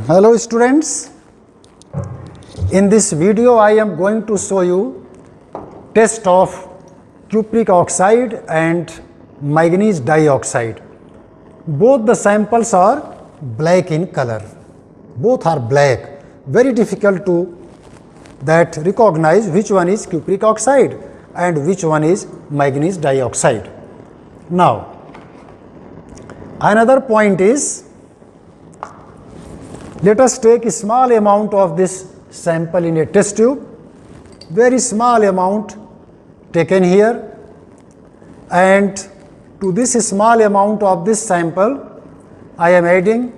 Hello students, in this video I am going to show you test of cupric oxide and manganese dioxide. Both the samples are black in color, both are black, very difficult to recognize which one is cupric oxide and which one is manganese dioxide. Now another point is, let us take a small amount of this sample in a test tube, very small amount taken here, and to this small amount of this sample I am adding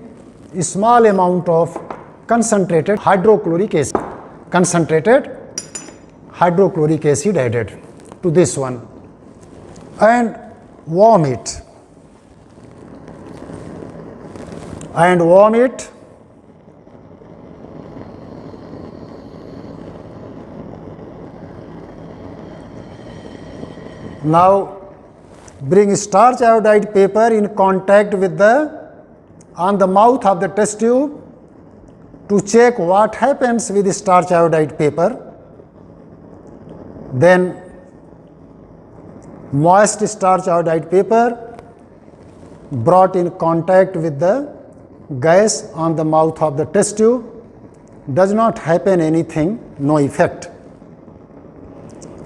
a small amount of concentrated hydrochloric acid. Concentrated hydrochloric acid added to this one and warm it. Now bring starch iodide paper in contact with on the mouth of the test tube to check what happens with the starch iodide paper. Then moist starch iodide paper brought in contact with the gas on the mouth of the test tube, does not happen anything, no effect.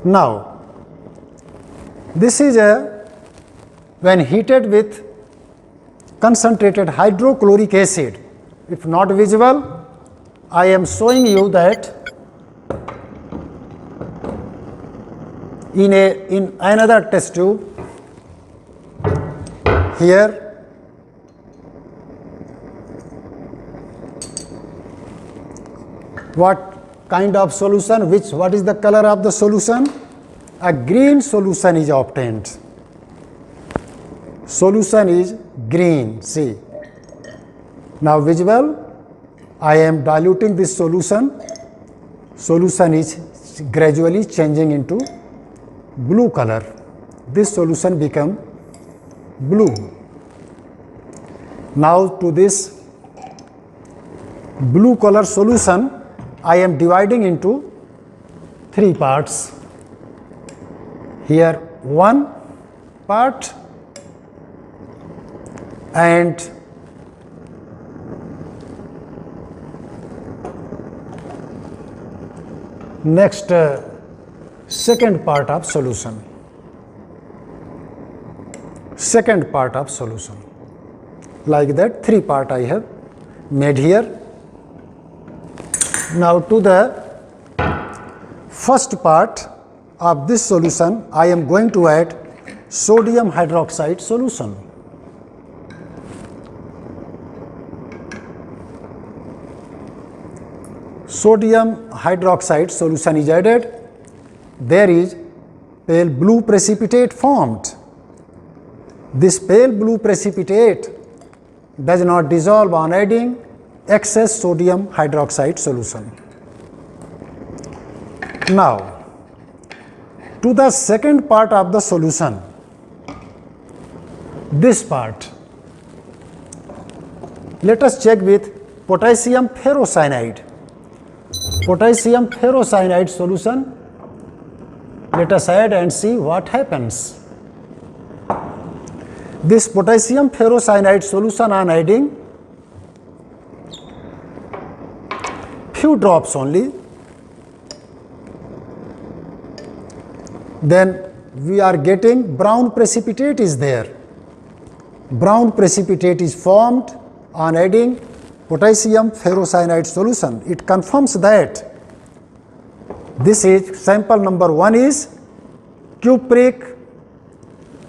Now this is when heated with concentrated hydrochloric acid. If not visible, I am showing you that in another test tube here, what kind of solution, what is the color of the solution? A green solution is obtained. Solution is green, see. Now visible, I am diluting this solution. Solution is gradually changing into blue color. This solution become blue. Now to this blue color solution, I am dividing into three parts. Here one part and next second part of solution. Second part of solution. Like that, three part I have made here. Now to the first part of this solution, I am going to add sodium hydroxide solution. Sodium hydroxide solution is added. There is pale blue precipitate formed. This pale blue precipitate does not dissolve on adding excess sodium hydroxide solution. Now to the second part of the solution, this part, let us check with potassium ferrocyanide. Potassium ferrocyanide solution, let us add and see what happens. This potassium ferrocyanide solution on adding few drops only, then we are getting brown precipitate is there. Brown precipitate is formed on adding potassium ferrocyanide solution. It confirms that this is sample number 1 is cupric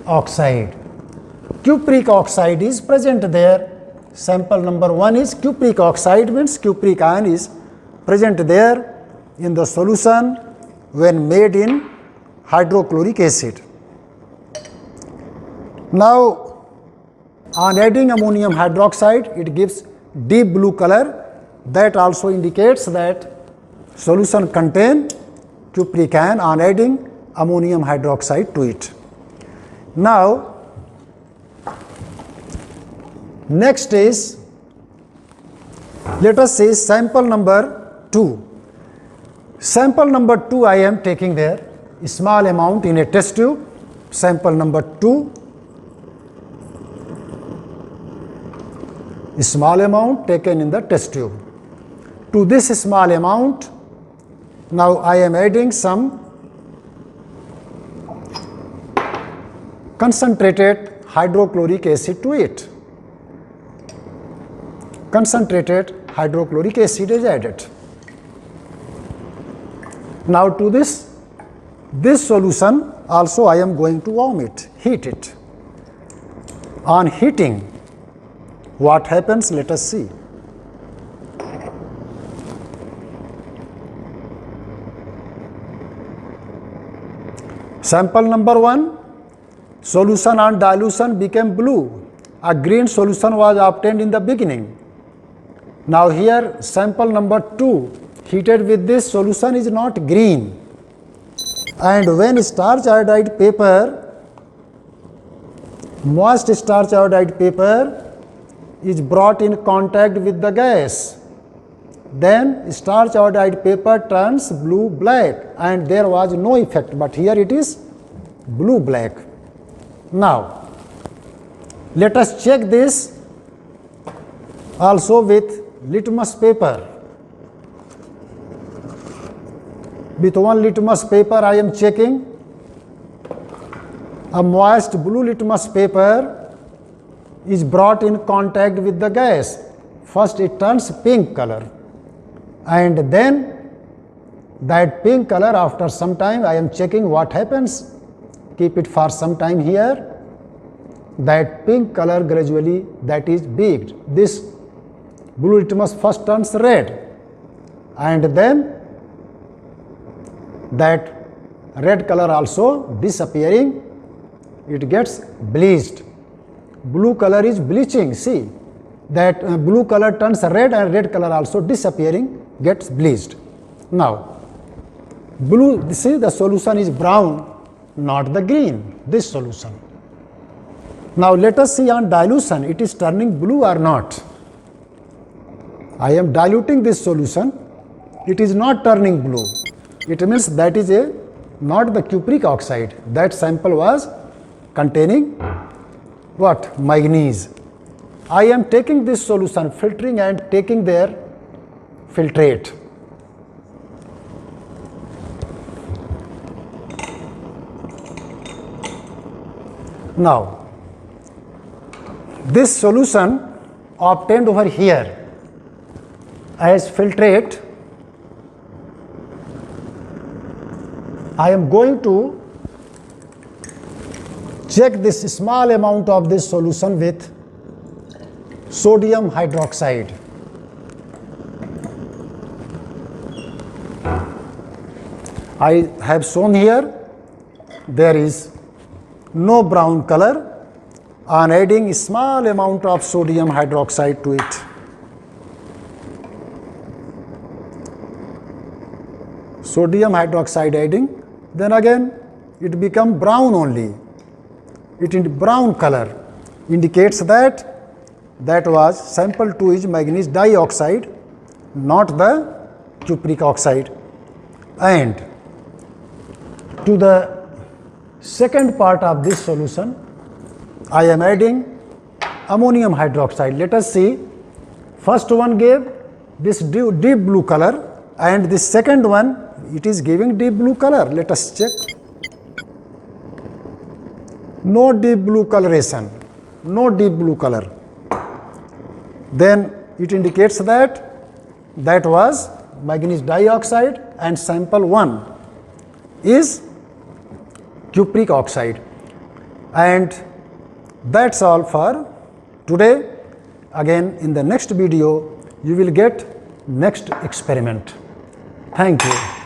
oxide. Cupric oxide is present there. Sample number 1 is cupric oxide, means cupric ion is present there in the solution when made in hydrochloric acid. Now on adding ammonium hydroxide, it gives deep blue color. That also indicates that solution contain cupric ion on adding ammonium hydroxide to it. Now next is Let us say sample number 2. Sample number 2 I am taking there, a small amount in a test tube. Sample number 2, a small amount taken in the test tube. To this small amount, now I am adding some concentrated hydrochloric acid to it. Concentrated hydrochloric acid is added. Now to this solution also I am going to warm it, heat it. On heating, what happens? Let us see. Sample number 1, solution on dilution became blue. A green solution was obtained in the beginning. Now here sample number 2 heated with this solution is not green. And when starch iodide paper, moist starch iodide paper is brought in contact with the gas, then starch iodide paper turns blue black and there was no effect, but here it is blue black. Now let us check this also with litmus paper. With one litmus paper I am checking. A moist blue litmus paper is brought in contact with the gas. First it turns pink color and then that pink color, after some time I am checking what happens. Keep it for some time here. That pink color gradually that is baked. This blue litmus first turns red and then that red color also disappearing, it gets bleached. Blue color is bleaching, see that blue color turns red and red color also disappearing, gets bleached. Now blue, see the solution is brown, not the green, this solution. Now let us see on dilution, it is turning blue or not. I am diluting this solution, it is not turning blue. It means that is not the cupric oxide. That sample was containing what? Manganese. I am taking this solution, filtering and taking their filtrate. Now this solution obtained over here as filtrate, I am going to check this small amount of this solution with sodium hydroxide. I have shown here there is no brown color. On adding a small amount of sodium hydroxide to it, sodium hydroxide adding, then again it become brown only. It in brown color indicates that was sample 2 is manganese dioxide, not the cupric oxide. And to the second part of this solution, I am adding ammonium hydroxide. Let us see. First one gave this deep blue color and the second one it is giving deep blue color. Let us check. No deep blue coloration, no deep blue color. Then it indicates that was manganese dioxide and sample 1 is cupric oxide. And that's all for today. Again in the next video you will get next experiment. Thank you.